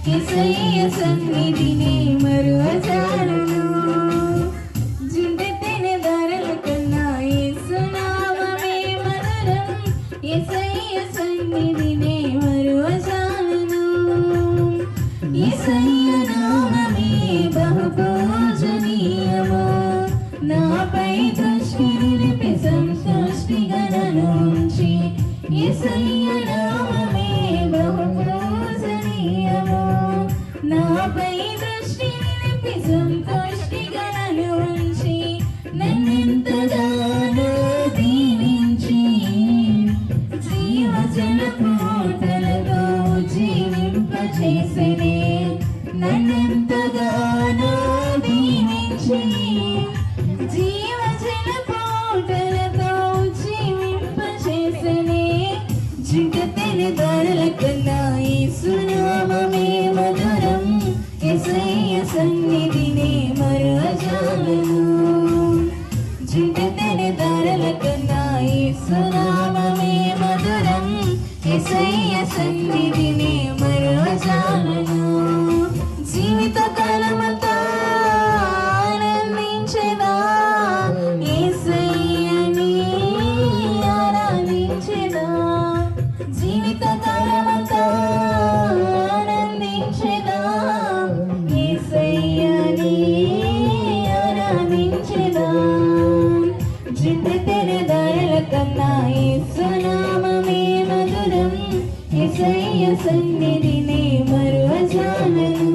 యేసయ్య సన్నిధిని మరువజాలను. జుండెత్తెన ధరల కన్నా యేసు నామమే మధురం, యేసయ్య సన్నిధిని మరువజాలను. యేసయ్య నామమే బహు పూజనీయము, నాపై దృష్టి నిలిపి సంతుష్టిగా నన్ను ఉంచి. యేసయ్య నామమే బహు పూజనీయము, నాపై దృష్టి నిలిపి సంతుష్టిగా నన్ను ఉంచి. నన్నెంతగానో దీవించి జీవజలపు ఊటలతో జీవింపచేసెనే. నన్నెంతగానో దీవించి జీవజలపు ఊటలతో జీవింపచేసెనే. జుండెత్తెన ధరల కన్నా యేసు నామమే మధురం, యేసయ్య సన్నిధిని మరువజాలను. జుండెత్తెన ధరల కన్నా యేసు నామమే మధురం, యేసయ్య సన్నిధిని మరువజాలను. జీవిత కాలమంతా ఆనందించెదా, యేసయ్యని ఆరాధించెదా. జీవిత కాలమంతా ఆనందించెదా, యేసయ్యని ఆరాధించెదా. జుండెత్తెన ధరల కన్నా యేసు నామమే మధురం, యేసయ్య సన్నిధిని మరువజాలను.